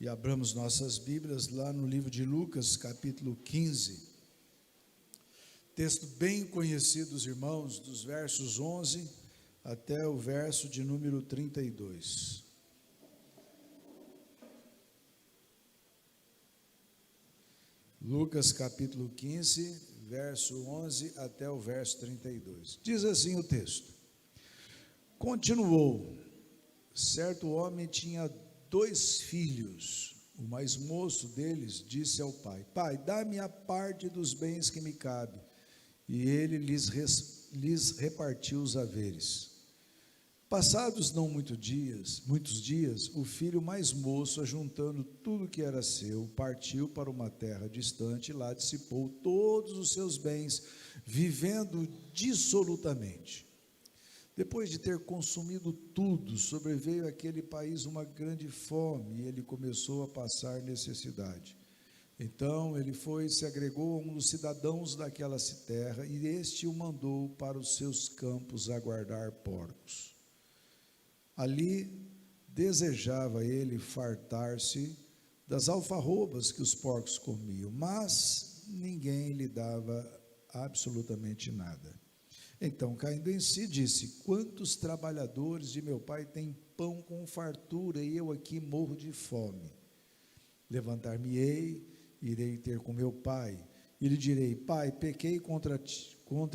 E abramos nossas Bíblias lá no livro de Lucas, capítulo 15. Texto bem conhecido dos irmãos, dos versos 11 até o verso de número 32. Lucas, capítulo 15, verso 11 até o verso 32. Diz assim o texto: Continuou, certo homem tinha 2 filhos. O mais moço deles disse ao pai: Pai, dá-me a parte dos bens que me cabe. E ele lhes repartiu os haveres. Passados não muitos dias, o filho mais moço, ajuntando tudo que era seu, partiu para uma terra distante e lá dissipou todos os seus bens, vivendo dissolutamente. Depois de ter consumido tudo, sobreveio àquele país uma grande fome e ele começou a passar necessidade. Então ele foi e se agregou a um dos cidadãos daquela terra e este o mandou para os seus campos a guardar porcos. Ali desejava ele fartar-se das alfarrobas que os porcos comiam, mas ninguém lhe dava absolutamente nada. Então, caindo em si, disse: Quantos trabalhadores de meu pai têm pão com fartura e eu aqui morro de fome? Levantar-me-ei, irei ter com meu pai e lhe direi: Pai, pequei contra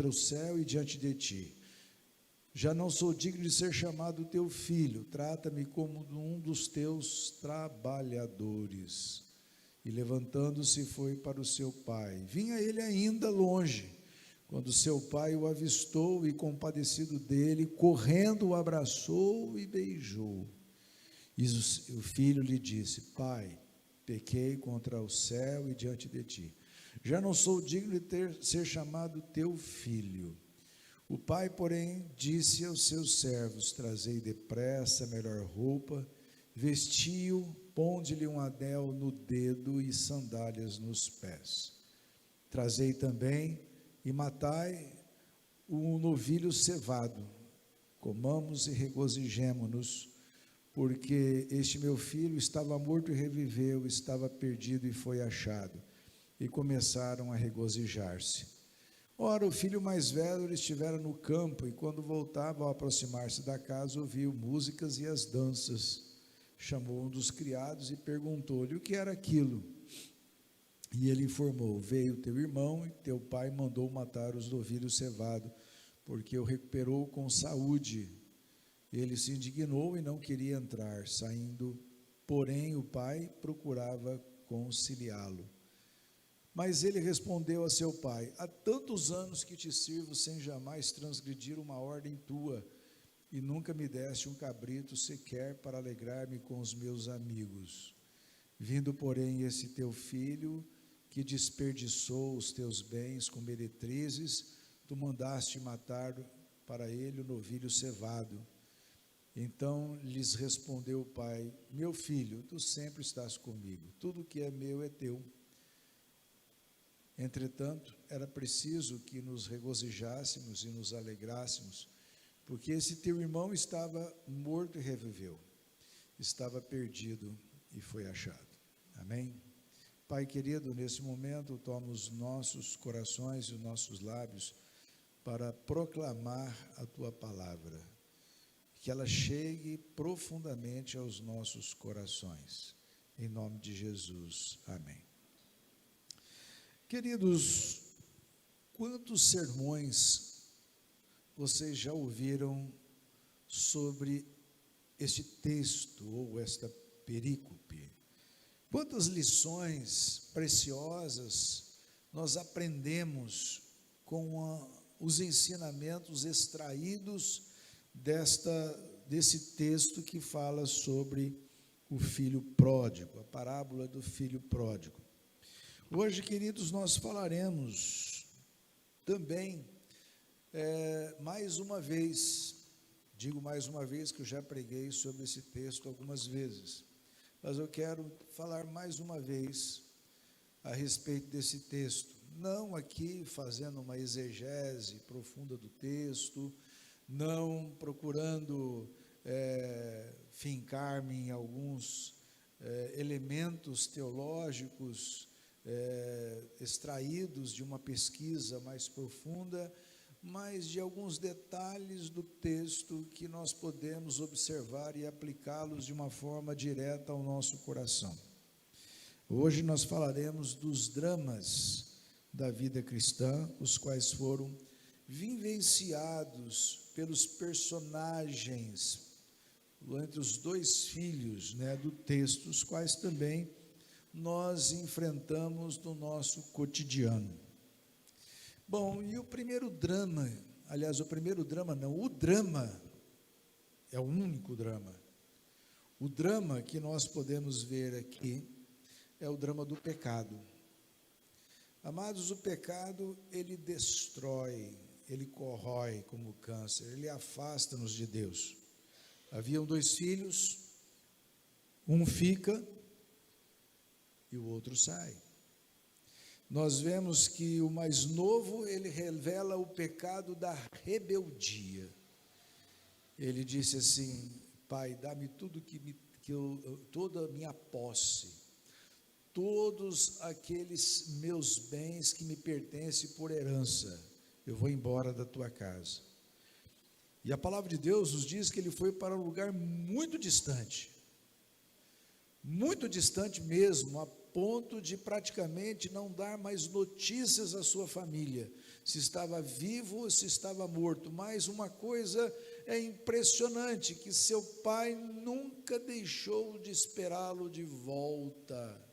o céu e diante de ti. Já não sou digno de ser chamado teu filho, trata-me como um dos teus trabalhadores. E levantando-se foi para o seu pai. Vinha ele ainda longe, quando seu pai o avistou e, compadecido dele, correndo o abraçou e beijou. E o filho lhe disse: Pai, pequei contra o céu e diante de ti. Já não sou digno de ser chamado teu filho. O pai, porém, disse aos seus servos: Trazei depressa a melhor roupa, vestiu, ponde-lhe um anel no dedo e sandálias nos pés. Trazei também e matai um novilho cevado, comamos e regozijemo-nos, porque este meu filho estava morto e reviveu, estava perdido e foi achado. E começaram a regozijar-se. Ora, o filho mais velho estivera no campo, e quando voltava, ao aproximar-se da casa, ouviu músicas e as danças. Chamou um dos criados e perguntou-lhe o que era aquilo. E ele informou: Veio teu irmão e teu pai mandou matar os novilhos cevados, porque o recuperou com saúde. Ele se indignou e não queria entrar. Saindo, porém, o pai procurava conciliá-lo. Mas ele respondeu a seu pai: Há tantos anos que te sirvo sem jamais transgredir uma ordem tua, e nunca me deste um cabrito sequer para alegrar-me com os meus amigos. Vindo, porém, esse teu filho, que desperdiçou os teus bens com meretrizes, tu mandaste matar para ele o novilho cevado. Então lhes respondeu o pai: Meu filho, tu sempre estás comigo, tudo que é meu é teu. Entretanto, era preciso que nos regozijássemos e nos alegrássemos, porque esse teu irmão estava morto e reviveu, estava perdido e foi achado. Amém? Pai querido, nesse momento, toma os nossos corações e os nossos lábios para proclamar a Tua palavra, que ela chegue profundamente aos nossos corações, em nome de Jesus, amém. Queridos, quantos sermões vocês já ouviram sobre este texto ou esta perícope? Quantas lições preciosas nós aprendemos com os ensinamentos extraídos desse texto que fala sobre o filho pródigo, a parábola do filho pródigo. Hoje, queridos, nós falaremos também, mais uma vez, digo mais uma vez que eu já preguei sobre esse texto algumas vezes, mas eu quero falar mais uma vez a respeito desse texto, não aqui fazendo uma exegese profunda do texto, não procurando fincar-me em alguns elementos teológicos extraídos de uma pesquisa mais profunda, mas de alguns detalhes do texto que nós podemos observar e aplicá-los de uma forma direta ao nosso coração. Hoje nós falaremos dos dramas da vida cristã, os quais foram vivenciados pelos personagens, entre os dois filhos, do texto, os quais também nós enfrentamos no nosso cotidiano. Bom, e o primeiro drama, o drama, é o único drama. O drama que nós podemos ver aqui é o drama do pecado. Amados, o pecado, ele destrói, ele corrói como câncer, ele afasta-nos de Deus. Haviam dois filhos, um fica e o outro sai. Nós vemos que o mais novo, ele revela o pecado da rebeldia. Ele disse assim: Pai, dá-me tudo toda a minha posse, todos aqueles meus bens que me pertencem por herança, eu vou embora da tua casa. E a palavra de Deus nos diz que ele foi para um lugar muito distante mesmo, a ponto de praticamente não dar mais notícias à sua família, se estava vivo ou se estava morto. Mas uma coisa é impressionante, que seu pai nunca deixou de esperá-lo de volta.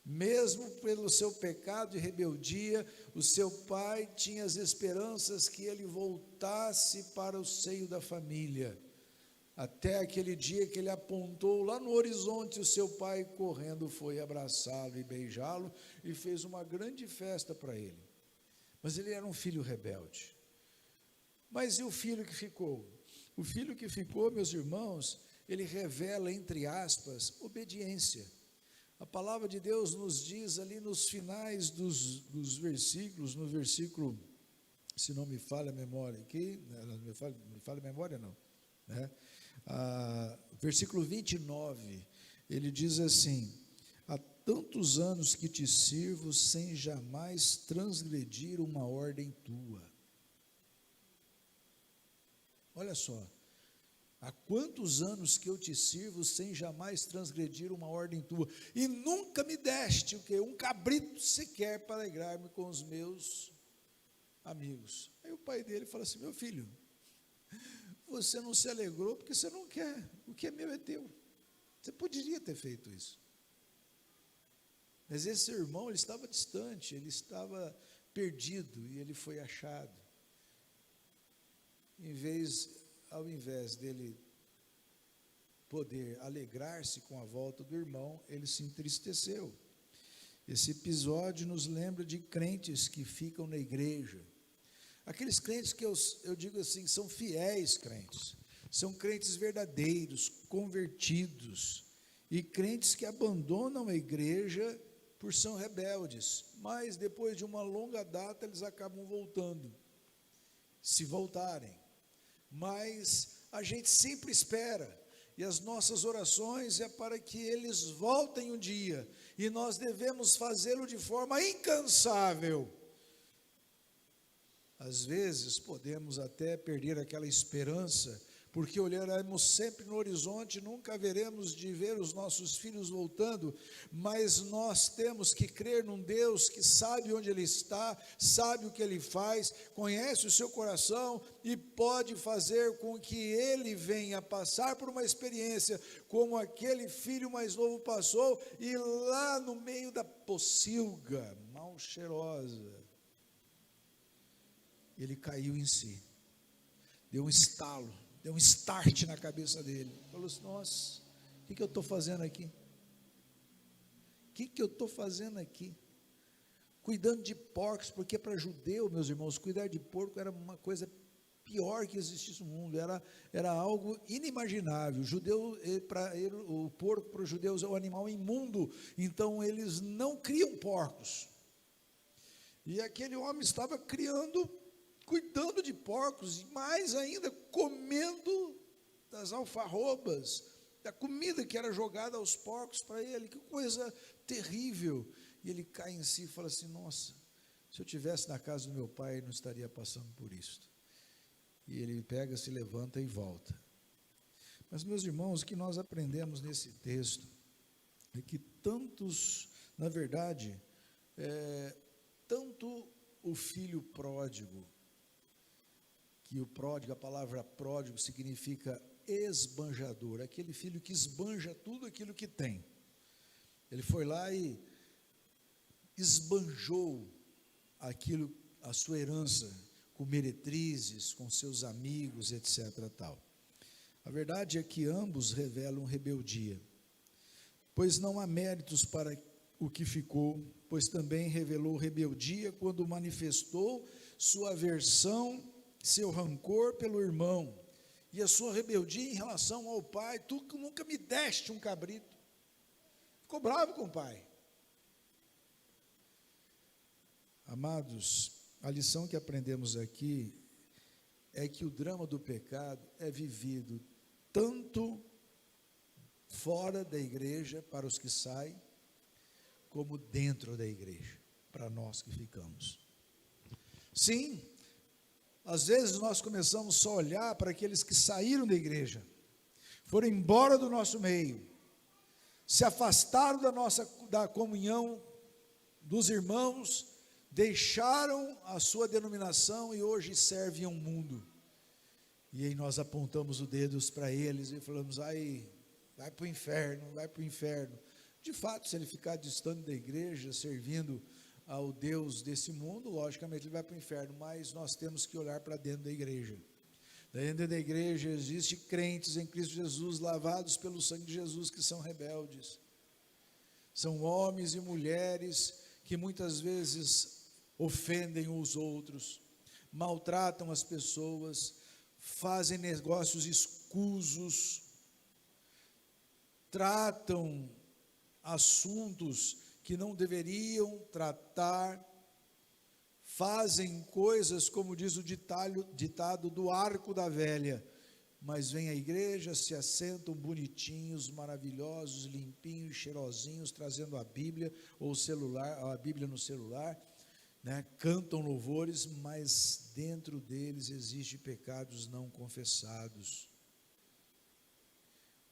Mesmo pelo seu pecado e rebeldia, o seu pai tinha as esperanças que ele voltasse para o seio da família, até aquele dia que ele apontou lá no horizonte, o seu pai correndo foi abraçá-lo e beijá-lo, e fez uma grande festa para ele. Mas ele era um filho rebelde. Mas e o filho que ficou? O filho que ficou, meus irmãos, ele revela, entre aspas, obediência. A palavra de Deus nos diz ali nos finais dos versículos, no versículo, se não me falha a memória aqui, me falha a memória não, versículo 29, ele diz assim: há tantos anos que te sirvo sem jamais transgredir uma ordem tua. Olha só, há quantos anos que eu te sirvo sem jamais transgredir uma ordem tua, e nunca me deste o quê? Um cabrito sequer para alegrar-me com os meus amigos. Aí o pai dele fala assim: meu filho, você não se alegrou porque você não quer, o que é meu é teu. Você poderia ter feito isso. Mas esse irmão, ele estava distante, ele estava perdido, e ele foi achado. Ao invés dele poder alegrar-se com a volta do irmão, ele se entristeceu. Esse episódio nos lembra de crentes que ficam na igreja. Aqueles crentes que eu digo assim, são fiéis crentes, são crentes verdadeiros, convertidos, e crentes que abandonam a igreja por são rebeldes, mas depois de uma longa data eles acabam voltando, se voltarem. Mas a gente sempre espera, e as nossas orações é para que eles voltem um dia, e nós devemos fazê-lo de forma incansável. Às vezes podemos até perder aquela esperança, porque olharemos sempre no horizonte, nunca haveremos de ver os nossos filhos voltando, mas nós temos que crer num Deus que sabe onde Ele está, sabe o que Ele faz, conhece o seu coração e pode fazer com que ele venha passar por uma experiência como aquele filho mais novo passou, e lá no meio da pocilga mal cheirosa, ele caiu em si, deu um estalo, deu um start na cabeça dele, falou assim: nossa, o que eu estou fazendo aqui? O que eu estou fazendo aqui? Cuidando de porcos, porque para judeu, meus irmãos, cuidar de porco era uma coisa pior que existisse no mundo, era algo inimaginável. O porco para os judeus é um animal imundo, então eles não criam porcos, e aquele homem estava cuidando de porcos, e mais ainda comendo das alfarrobas da comida que era jogada aos porcos para ele, que coisa terrível. E ele cai em si e fala assim: nossa, se eu estivesse na casa do meu pai, eu não estaria passando por isso. E ele pega, se levanta e volta. Mas, meus irmãos, o que nós aprendemos nesse texto é que na verdade, tanto o filho pródigo, que o pródigo, a palavra pródigo significa esbanjador, aquele filho que esbanja tudo aquilo que tem. Ele foi lá e esbanjou a sua herança, com meretrizes, com seus amigos, etc. tal. A verdade é que ambos revelam rebeldia, pois não há méritos para o que ficou, pois também revelou rebeldia quando manifestou sua aversão, seu rancor pelo irmão, e a sua rebeldia em relação ao pai. Tu que nunca me deste um cabrito, ficou bravo com o pai. Amados, a lição que aprendemos aqui é que o drama do pecado é vivido tanto fora da igreja, para os que saem, como dentro da igreja, para nós que ficamos. Sim, às vezes nós começamos só a olhar para aqueles que saíram da igreja, foram embora do nosso meio, se afastaram da comunhão dos irmãos, deixaram a sua denominação e hoje servem ao mundo. E aí nós apontamos o dedo para eles e falamos: ai, vai para o inferno, vai para o inferno. De fato, se ele ficar distante da igreja, servindo ao Deus desse mundo, logicamente ele vai para o inferno, mas nós temos que olhar para dentro da igreja. Dentro da igreja existem crentes em Cristo Jesus, lavados pelo sangue de Jesus, que são rebeldes. São homens e mulheres que muitas vezes ofendem os outros, maltratam as pessoas, fazem negócios escusos, tratam assuntos que não deveriam tratar, fazem coisas, como diz o ditado do arco da velha, mas vêm à igreja, se assentam bonitinhos, maravilhosos, limpinhos, cheirosinhos, trazendo a Bíblia ou a Bíblia no celular, né? Cantam louvores, mas dentro deles existem pecados não confessados.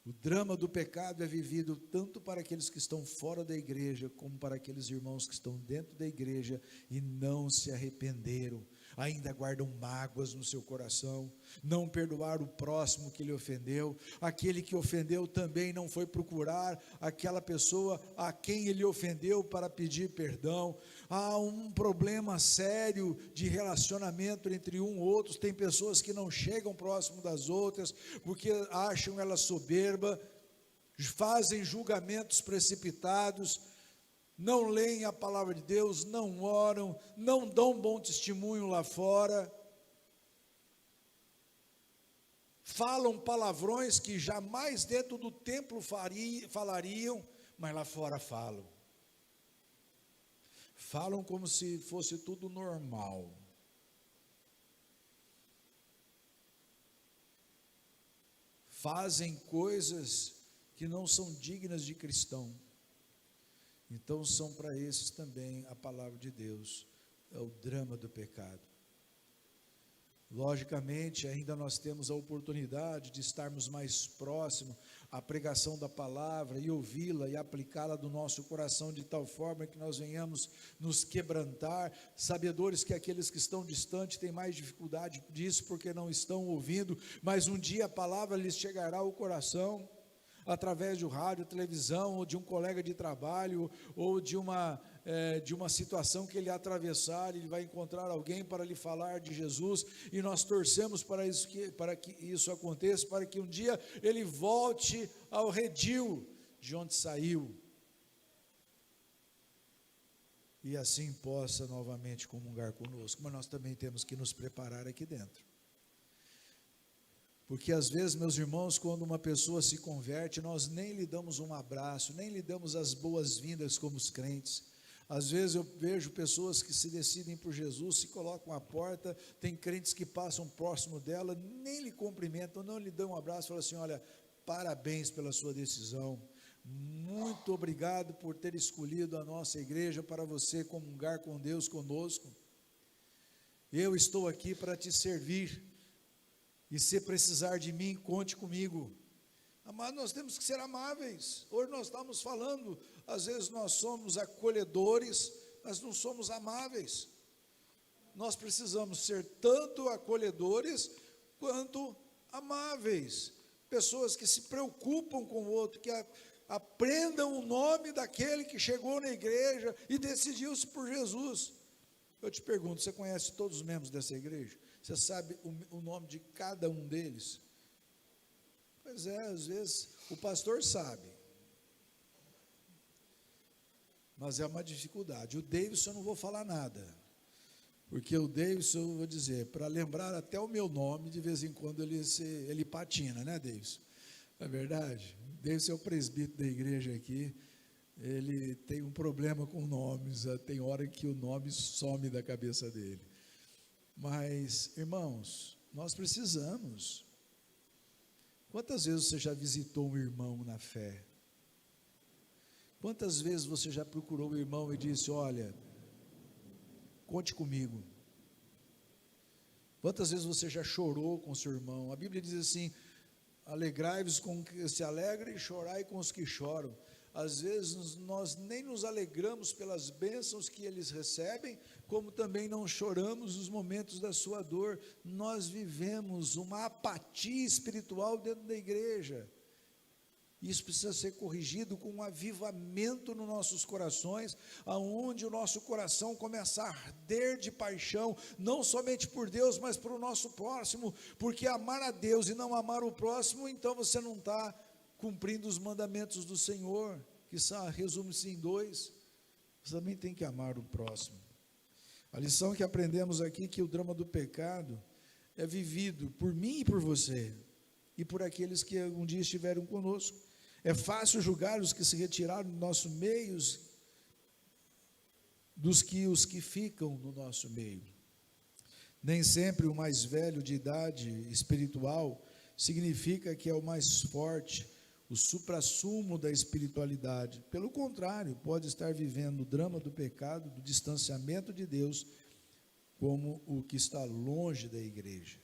O drama do pecado é vivido tanto para aqueles que estão fora da igreja, como para aqueles irmãos que estão dentro da igreja e não se arrependeram, ainda guardam mágoas no seu coração, não perdoaram o próximo que lhe ofendeu, aquele que ofendeu também não foi procurar aquela pessoa a quem ele ofendeu para pedir perdão. Há um problema sério de relacionamento entre um e outros. Tem pessoas que não chegam próximo das outras, porque acham elas soberba, fazem julgamentos precipitados, não leem a palavra de Deus, não oram, não dão bom testemunho lá fora, falam palavrões que jamais dentro do templo falariam, mas lá fora falam como se fosse tudo normal. Fazem coisas que não são dignas de cristão. Então são para esses também a palavra de Deus, é o drama do pecado. Logicamente, ainda nós temos a oportunidade de estarmos mais próximos à pregação da palavra e ouvi-la e aplicá-la no nosso coração de tal forma que nós venhamos nos quebrantar, sabedores que aqueles que estão distantes têm mais dificuldade disso porque não estão ouvindo, mas um dia a palavra lhes chegará ao coração, através de rádio, televisão, ou de um colega de trabalho, ou de uma situação que ele atravessar, ele vai encontrar alguém para lhe falar de Jesus, e nós torcemos para que isso aconteça, para que um dia ele volte ao redil de onde saiu, e assim possa novamente comungar conosco. Mas nós também temos que nos preparar aqui dentro. Porque às vezes, meus irmãos, quando uma pessoa se converte, nós nem lhe damos um abraço, nem lhe damos as boas-vindas como os crentes. Às vezes eu vejo pessoas que se decidem por Jesus, se colocam à porta, tem crentes que passam próximo dela, nem lhe cumprimentam, não lhe dão um abraço, falam assim: olha, parabéns pela sua decisão. Muito obrigado por ter escolhido a nossa igreja para você comungar com Deus conosco. Eu estou aqui para te servir, e se precisar de mim, conte comigo. Mas nós temos que ser amáveis. Hoje nós estamos falando, às vezes nós somos acolhedores, mas não somos amáveis. Nós precisamos ser tanto acolhedores quanto amáveis. Pessoas que se preocupam com o outro, que aprendam o nome daquele que chegou na igreja e decidiu-se por Jesus. Eu te pergunto, você conhece todos os membros dessa igreja? Você sabe o nome de cada um deles? Pois é, às vezes o pastor sabe, mas é uma dificuldade. O Davidson eu não vou falar nada, porque o Davidson, eu vou dizer, para lembrar até o meu nome, de vez em quando ele patina, né, Davidson? Não é verdade? O Davidson é o presbítero da igreja aqui, ele tem um problema com nomes, tem hora que o nome some da cabeça dele. Mas, irmãos, nós precisamos. Quantas vezes você já visitou um irmão na fé? Quantas vezes você já procurou um irmão e disse, olha, conte comigo? Quantas vezes você já chorou com seu irmão? A Bíblia diz assim, alegrai-vos com os que se alegram e chorai com os que choram. Às vezes nós nem nos alegramos pelas bênçãos que eles recebem, como também não choramos nos momentos da sua dor. Nós vivemos uma apatia espiritual dentro da igreja. Isso precisa ser corrigido com um avivamento nos nossos corações, aonde o nosso coração começa a arder de paixão, não somente por Deus, mas por o nosso próximo, porque amar a Deus e não amar o próximo, então você não está cumprindo os mandamentos do Senhor, que resume-se em 2, você também tem que amar o próximo. A lição que aprendemos aqui, que o drama do pecado é vivido por mim e por você, e por aqueles que um dia estiveram conosco. É fácil julgar os que se retiraram do nosso meio, dos que os que ficam no nosso meio. Nem sempre o mais velho de idade espiritual significa que é o mais forte, o suprassumo da espiritualidade. Pelo contrário, pode estar vivendo o drama do pecado, do distanciamento de Deus, como o que está longe da igreja.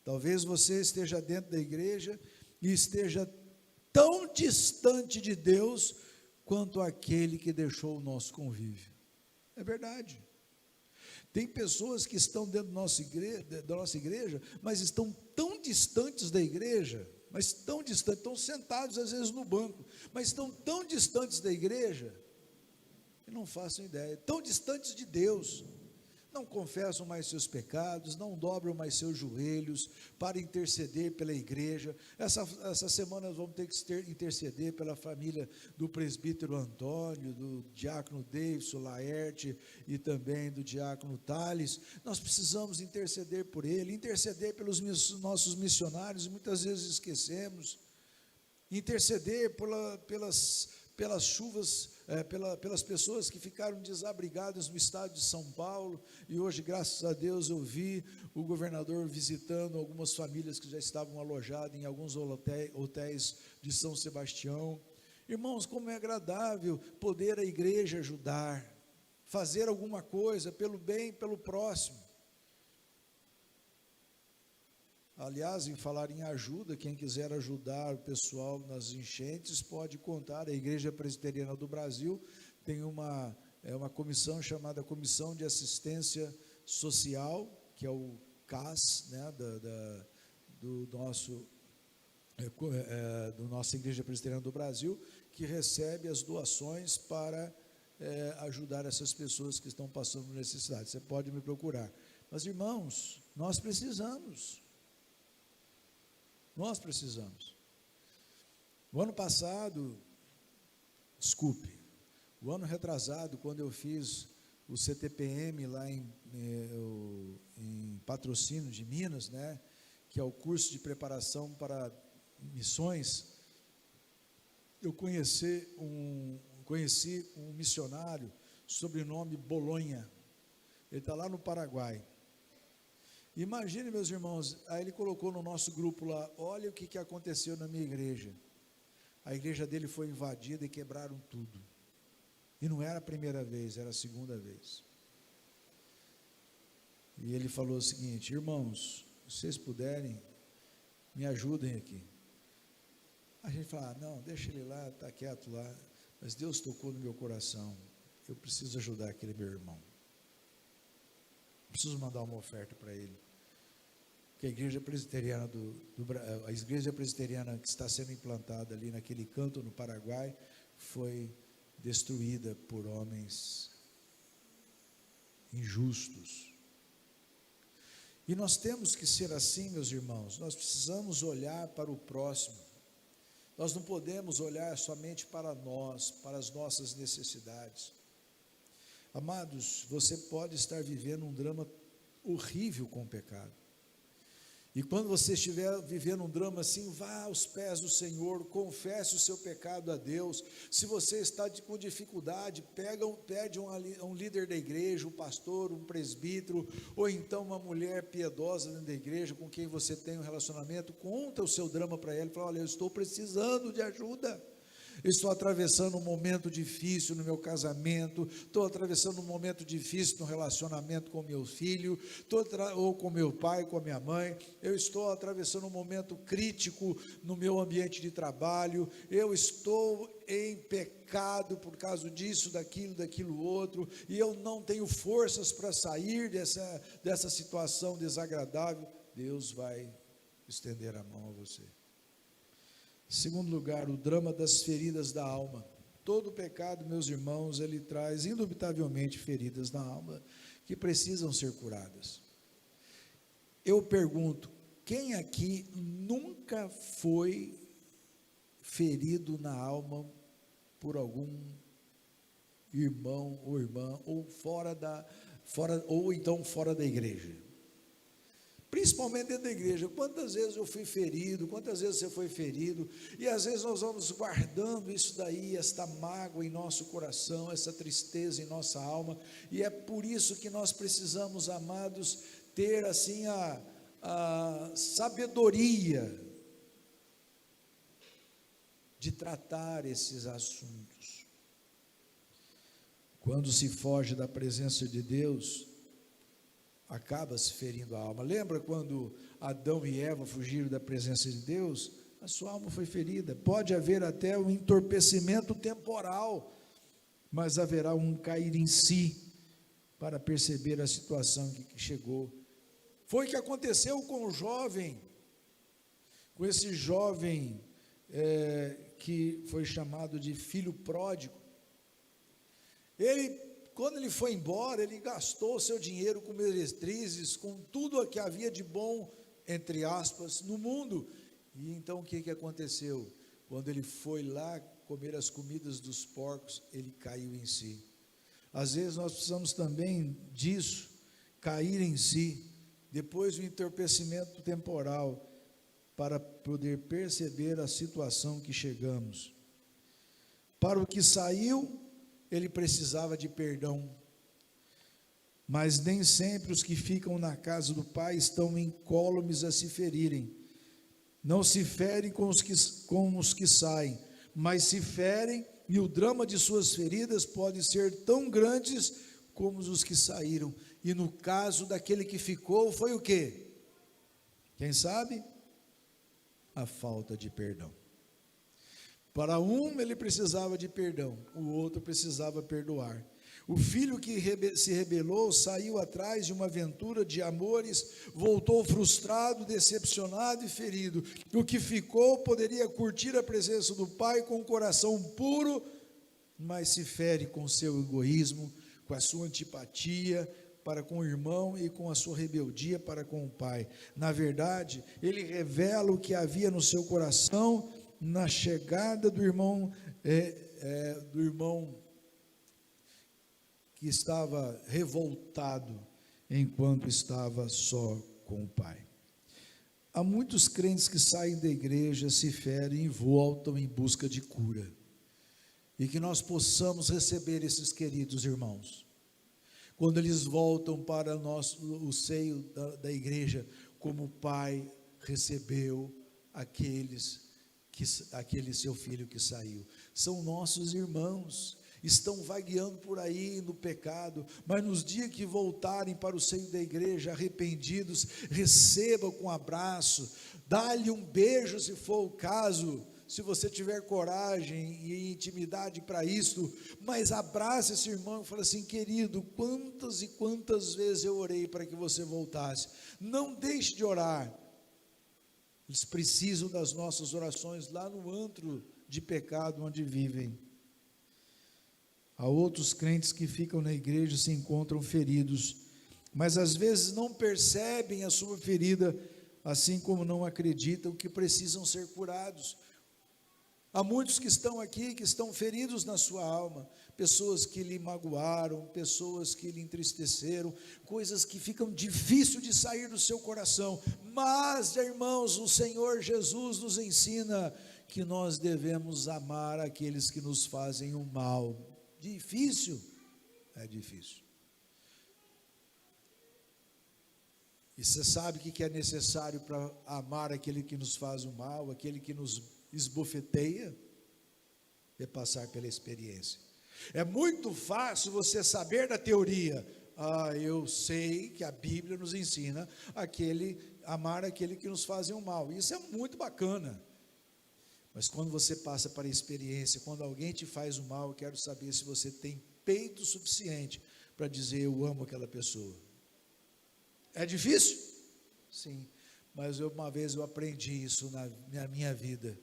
Talvez você esteja dentro da igreja e esteja tão distante de Deus quanto aquele que deixou o nosso convívio. É verdade. Tem pessoas que estão dentro da nossa igreja, mas estão tão distantes da igreja, mas tão distantes, estão sentados às vezes no banco, mas estão tão distantes da igreja, que não façam ideia, tão distantes de Deus, não confessam mais seus pecados, não dobram mais seus joelhos para interceder pela igreja. Essa semana nós vamos ter que interceder pela família do presbítero Antônio, do diácono Davidson Laerte e também do diácono Thales. Nós precisamos interceder por ele, interceder pelos nossos missionários, muitas vezes esquecemos, interceder pelas chuvas, pelas pessoas que ficaram desabrigadas no estado de São Paulo, e hoje, graças a Deus, eu vi o governador visitando algumas famílias que já estavam alojadas em alguns hotéis de São Sebastião. Irmãos, como é agradável poder a igreja ajudar, fazer alguma coisa pelo bem, pelo próximo. Aliás, em falar em ajuda, quem quiser ajudar o pessoal nas enchentes, pode contar. A Igreja Presbiteriana do Brasil tem uma comissão chamada Comissão de Assistência Social, que é o CAS, né, do nossa Igreja Presbiteriana do Brasil, que recebe as doações para ajudar essas pessoas que estão passando necessidade. Você pode me procurar. Mas, irmãos, nós precisamos. Nós precisamos. O ano passado, o ano retrasado, quando eu fiz o CTPM lá em Patrocínio de Minas, né, que é o curso de preparação para missões, eu conheci um missionário, sobrenome Bolonha. Ele está lá no Paraguai. Imagine, meus irmãos, aí ele colocou no nosso grupo lá, olha o que aconteceu na minha igreja. a igreja dele foi invadida e quebraram tudo. E não era a primeira vez, era a segunda vez. E ele falou o seguinte: irmãos, se vocês puderem, me ajudem aqui. A gente fala, não, deixa ele lá, está quieto lá. Mas Deus tocou no meu coração, eu preciso ajudar aquele meu irmão. Preciso mandar uma oferta para ele. Que a igreja presbiteriana a igreja presbiteriana que está sendo implantada ali naquele canto no Paraguai foi destruída por homens injustos. E nós temos que ser assim, meus irmãos. Nós precisamos olhar para o próximo. Nós não podemos olhar somente para nós, para as nossas necessidades. Amados, você pode estar vivendo um drama horrível com o pecado. E quando você estiver vivendo um drama assim, vá aos pés do Senhor, confesse o seu pecado a Deus. Se você está com dificuldade, pede um líder da igreja, um pastor, um presbítero, ou então uma mulher piedosa dentro da igreja, com quem você tem um relacionamento, conta o seu drama para ela, fala, olha, eu estou precisando de ajuda. Estou atravessando um momento difícil no meu casamento, estou atravessando um momento difícil no relacionamento com meu filho, ou com meu pai, com a minha mãe, eu estou atravessando um momento crítico no meu ambiente de trabalho, eu estou em pecado por causa disso, daquilo outro, e eu não tenho forças para sair dessa situação desagradável. Deus vai estender a mão a você. Segundo lugar, o drama das feridas da alma. Todo pecado, meus irmãos, ele traz indubitavelmente feridas na alma que precisam ser curadas. Eu pergunto, quem aqui nunca foi ferido na alma por algum irmão ou irmã, ou então fora da igreja? Principalmente dentro da igreja. Quantas vezes eu fui ferido, quantas vezes você foi ferido, e às vezes nós vamos guardando isso daí, esta mágoa em nosso coração, essa tristeza em nossa alma, e é por isso que nós precisamos, amados, ter assim a sabedoria de tratar esses assuntos. Quando se foge da presença de Deus, acaba se ferindo a alma. Lembra quando Adão e Eva fugiram da presença de Deus? A sua alma foi ferida. Pode haver até um entorpecimento temporal, mas haverá um cair em si para perceber a situação que chegou. Foi o que aconteceu com o jovem, com esse jovem que foi chamado de filho pródigo. Quando ele foi embora, ele gastou o seu dinheiro com meretrizes, com tudo o que havia de bom, entre aspas, no mundo. E então o que aconteceu? Quando ele foi lá comer as comidas dos porcos, ele caiu em si. Às vezes nós precisamos também disso, cair em si, depois do entorpecimento temporal, para poder perceber a situação que chegamos. Para o que saiu, ele precisava de perdão, mas nem sempre os que ficam na casa do Pai estão incólumes a se ferirem. Não se ferem com os que saem, mas se ferem, e o drama de suas feridas pode ser tão grandes como os que saíram. E no caso daquele que ficou, foi o quê? Quem sabe? A falta de perdão. Para um ele precisava de perdão, o outro precisava perdoar. O filho que se rebelou saiu atrás de uma aventura de amores, voltou frustrado, decepcionado e ferido. O que ficou poderia curtir a presença do pai com o coração puro, mas se fere com seu egoísmo, com a sua antipatia para com o irmão e com a sua rebeldia para com o pai. Na verdade, ele revela o que havia no seu coração na chegada do irmão que estava revoltado enquanto estava só com o pai. Há muitos crentes que saem da igreja, se ferem e voltam em busca de cura, e que nós possamos receber esses queridos irmãos, quando eles voltam para o seio da igreja, como o pai recebeu aqueles aquele seu filho que saiu. São nossos irmãos, estão vagueando por aí no pecado, mas nos dias que voltarem para o seio da igreja, arrependidos, receba com abraço, dá-lhe um beijo se for o caso, se você tiver coragem e intimidade para isso, mas abrace esse irmão e fala assim: querido, quantas e quantas vezes eu orei para que você voltasse. Não deixe de orar. Eles precisam das nossas orações lá no antro de pecado onde vivem. Há outros crentes que ficam na igreja e se encontram feridos, mas às vezes não percebem a sua ferida, assim como não acreditam que precisam ser curados. Há muitos que estão aqui, que estão feridos na sua alma, pessoas que lhe magoaram, pessoas que lhe entristeceram, coisas que ficam difíceis de sair do seu coração, mas, irmãos, o Senhor Jesus nos ensina que nós devemos amar aqueles que nos fazem o mal. Difícil? É difícil. E você sabe o que é necessário para amar aquele que nos faz o mal, aquele que nos esbofeteia? É passar pela experiência. É muito fácil você saber da teoria. Eu sei que a Bíblia nos ensina amar aquele que nos fazem o mal. Isso é muito bacana. Mas quando você passa para a experiência, quando alguém te faz o mal, eu quero saber se você tem peito suficiente para dizer: eu amo aquela pessoa. É difícil? Sim, mas uma vez eu aprendi isso na minha vida.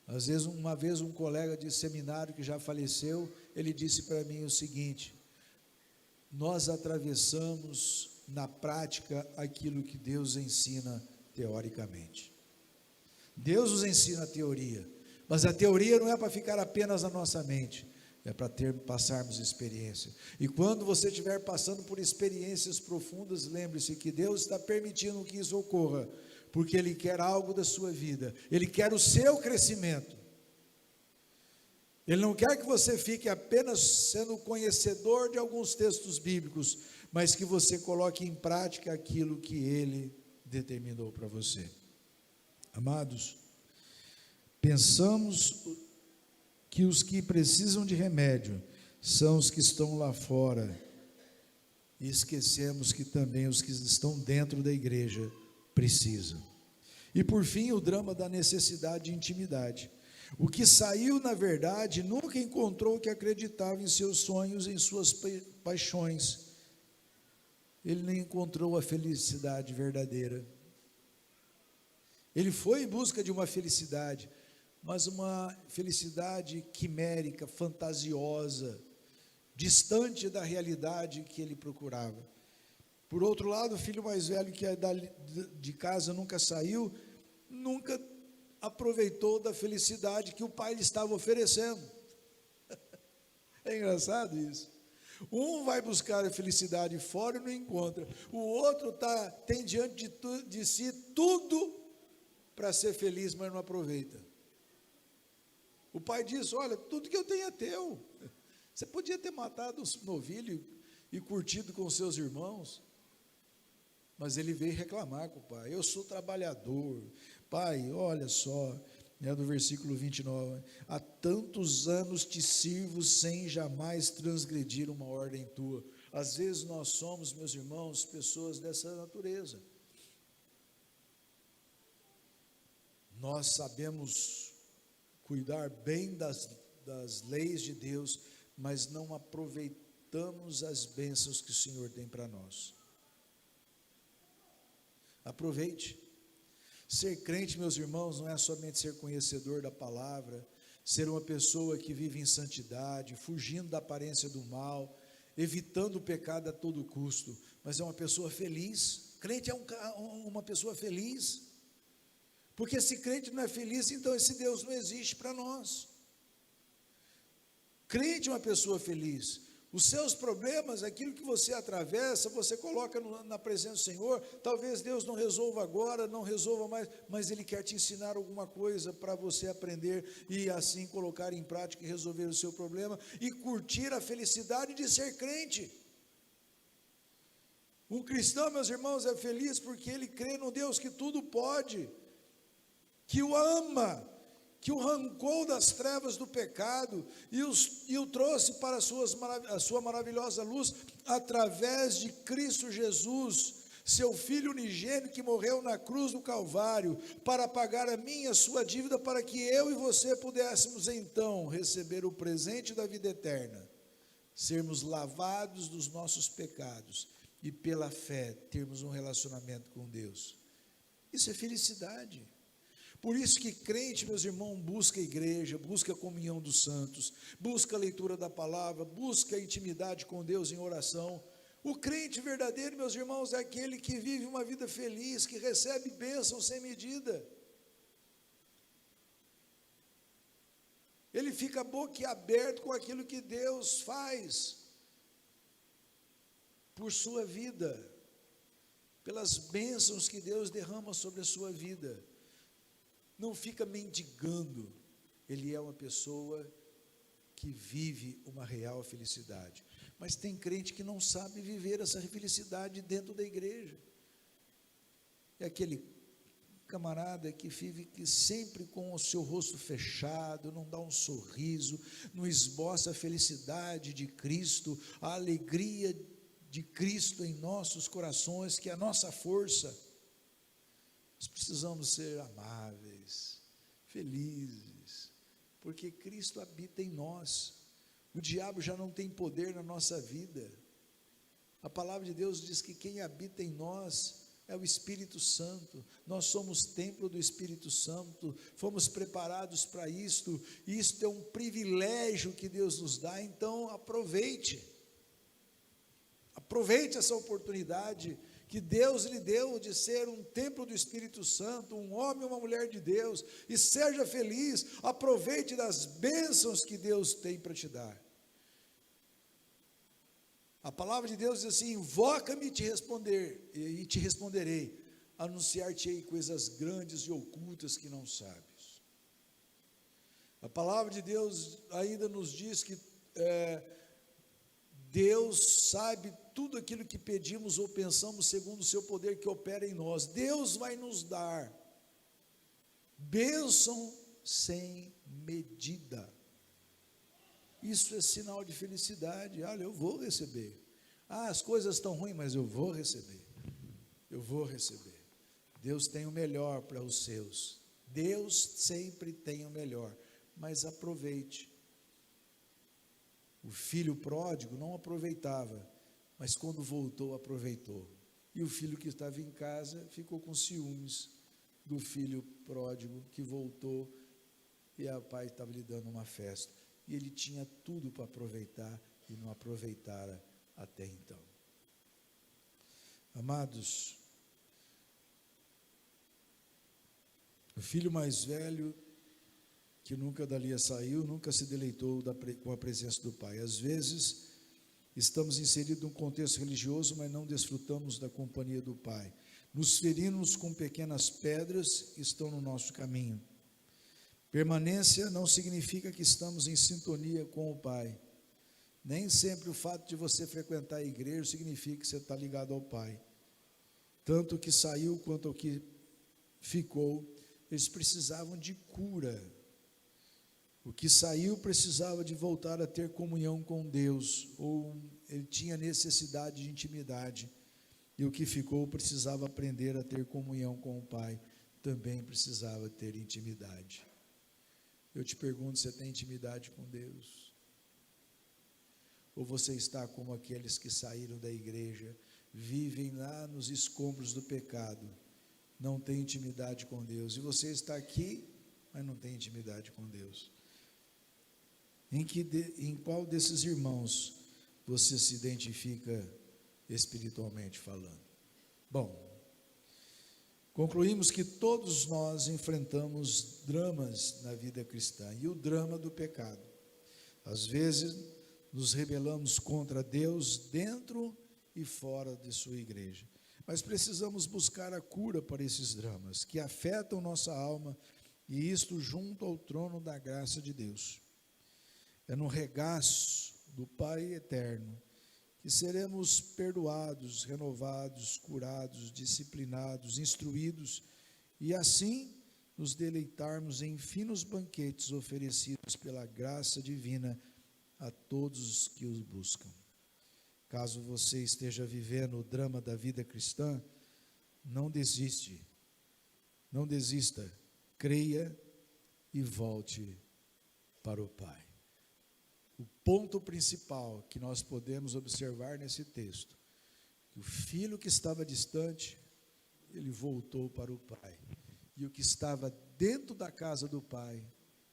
Às vezes, uma vez um colega de seminário que já faleceu, ele disse para mim o seguinte: nós atravessamos na prática aquilo que Deus ensina teoricamente. Deus nos ensina a teoria, mas a teoria não é para ficar apenas na nossa mente, é para passarmos experiência. E quando você estiver passando por experiências profundas, lembre-se que Deus está permitindo que isso ocorra, porque Ele quer algo da sua vida, Ele quer o seu crescimento. Ele não quer que você fique apenas sendo conhecedor de alguns textos bíblicos, mas que você coloque em prática aquilo que Ele determinou para você. Amados, pensamos que os que precisam de remédio são os que estão lá fora, e esquecemos que também os que estão dentro da igreja precisam. E por fim, o drama da necessidade de intimidade. O que saiu, na verdade, nunca encontrou o que acreditava em seus sonhos, em suas paixões. Ele nem encontrou a felicidade verdadeira. Ele foi em busca de uma felicidade, mas uma felicidade quimérica, fantasiosa, distante da realidade que ele procurava. Por outro lado, o filho mais velho, que é de casa, nunca saiu, nunca aproveitou da felicidade que o pai lhe estava oferecendo. É engraçado isso. Um vai buscar a felicidade fora e não encontra. O outro tem diante de si tudo para ser feliz, mas não aproveita. O pai diz: olha, tudo que eu tenho é teu. Você podia ter matado os novilhos e curtido com seus irmãos. Mas ele veio reclamar com o pai: eu sou trabalhador. Pai, olha só, no versículo 29, há tantos anos te sirvo sem jamais transgredir uma ordem tua. Às vezes nós somos, meus irmãos, pessoas dessa natureza. Nós sabemos cuidar bem das leis de Deus, mas não aproveitamos as bênçãos que o Senhor tem para nós. Aproveite. Ser crente, meus irmãos, não é somente ser conhecedor da palavra, ser uma pessoa que vive em santidade, fugindo da aparência do mal, evitando o pecado a todo custo, mas é uma pessoa feliz. Crente é uma pessoa feliz, porque se crente não é feliz, então esse Deus não existe para nós. Crente é uma pessoa feliz. Os seus problemas, aquilo que você atravessa, você coloca na presença do Senhor. Talvez Deus não resolva agora, não resolva mais, mas Ele quer te ensinar alguma coisa para você aprender e assim colocar em prática e resolver o seu problema e curtir a felicidade de ser crente. Um cristão, meus irmãos, é feliz porque ele crê no Deus que tudo pode, que o ama, que o arrancou das trevas do pecado e o trouxe para a sua maravilhosa luz, através de Cristo Jesus, seu Filho unigênito, que morreu na cruz do Calvário, para pagar a minha e a sua dívida, para que eu e você pudéssemos então receber o presente da vida eterna, sermos lavados dos nossos pecados e pela fé termos um relacionamento com Deus. Isso é felicidade. Por isso que crente, meus irmãos, busca a igreja, busca a comunhão dos santos, busca a leitura da palavra, busca a intimidade com Deus em oração. O crente verdadeiro, meus irmãos, é aquele que vive uma vida feliz, que recebe bênçãos sem medida. Ele fica boquiaberto com aquilo que Deus faz por sua vida, pelas bênçãos que Deus derrama sobre a sua vida. Não fica mendigando, ele é uma pessoa que vive uma real felicidade. Mas tem crente que não sabe viver essa felicidade dentro da igreja. É aquele camarada que vive sempre com o seu rosto fechado, não dá um sorriso, não esboça a felicidade de Cristo, a alegria de Cristo em nossos corações, que é a nossa força. Nós precisamos ser amáveis, felizes, porque Cristo habita em nós. O diabo já não tem poder na nossa vida. A palavra de Deus diz que quem habita em nós é o Espírito Santo. Nós somos templo do Espírito Santo, fomos preparados para isto, e isto é um privilégio que Deus nos dá. Então aproveite essa oportunidade que Deus lhe deu de ser um templo do Espírito Santo, um homem e uma mulher de Deus, e seja feliz, aproveite das bênçãos que Deus tem para te dar. A palavra de Deus diz assim: invoca-me e te responderei, anunciar-te-ei coisas grandes e ocultas que não sabes. A palavra de Deus ainda nos diz que Deus sabe tudo aquilo que pedimos ou pensamos segundo o seu poder que opera em nós. Deus vai nos dar bênção sem medida. Isso é sinal de felicidade. Olha, eu vou receber. As coisas estão ruins, mas eu vou receber. Eu vou receber. Deus tem o melhor para os seus. Deus sempre tem o melhor, mas aproveite. O filho pródigo não aproveitava, mas quando voltou, aproveitou. E o filho que estava em casa ficou com ciúmes do filho pródigo que voltou, e o pai estava lhe dando uma festa. E ele tinha tudo para aproveitar e não aproveitara até então. Amados, o filho mais velho, que nunca dali saiu, nunca se deleitou com a presença do pai. Às vezes, estamos inseridos num contexto religioso, mas não desfrutamos da companhia do pai. Nos ferimos com pequenas pedras que estão no nosso caminho. Permanência não significa que estamos em sintonia com o pai. Nem sempre o fato de você frequentar a igreja significa que você está ligado ao pai. Tanto o que saiu quanto o que ficou, eles precisavam de cura. O que saiu precisava de voltar a ter comunhão com Deus, ou ele tinha necessidade de intimidade, e o que ficou precisava aprender a ter comunhão com o Pai, também precisava ter intimidade. Eu te pergunto, você tem intimidade com Deus? Ou você está como aqueles que saíram da igreja, vivem lá nos escombros do pecado, não tem intimidade com Deus, e você está aqui, mas não tem intimidade com Deus? Em qual desses irmãos você se identifica espiritualmente falando? Bom, concluímos que todos nós enfrentamos dramas na vida cristã, e o drama do pecado. Às vezes nos rebelamos contra Deus dentro e fora de sua igreja, mas precisamos buscar a cura para esses dramas que afetam nossa alma, e isto junto ao trono da graça de Deus. É no regaço do Pai eterno que seremos perdoados, renovados, curados, disciplinados, instruídos, e assim nos deleitarmos em finos banquetes oferecidos pela graça divina a todos os que os buscam. Caso você esteja vivendo o drama da vida cristã, não desista, creia e volte para o Pai. O ponto principal que nós podemos observar nesse texto, que o filho que estava distante, ele voltou para o Pai, e o que estava dentro da casa do Pai,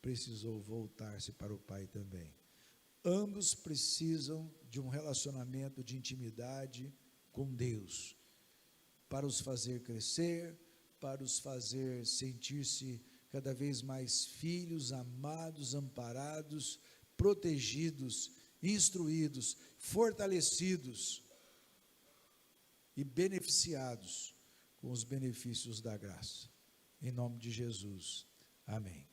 precisou voltar-se para o Pai também. Ambos precisam de um relacionamento de intimidade com Deus, para os fazer crescer, para os fazer sentir-se cada vez mais filhos, amados, amparados, protegidos, instruídos, fortalecidos e beneficiados com os benefícios da graça. Em nome de Jesus. Amém.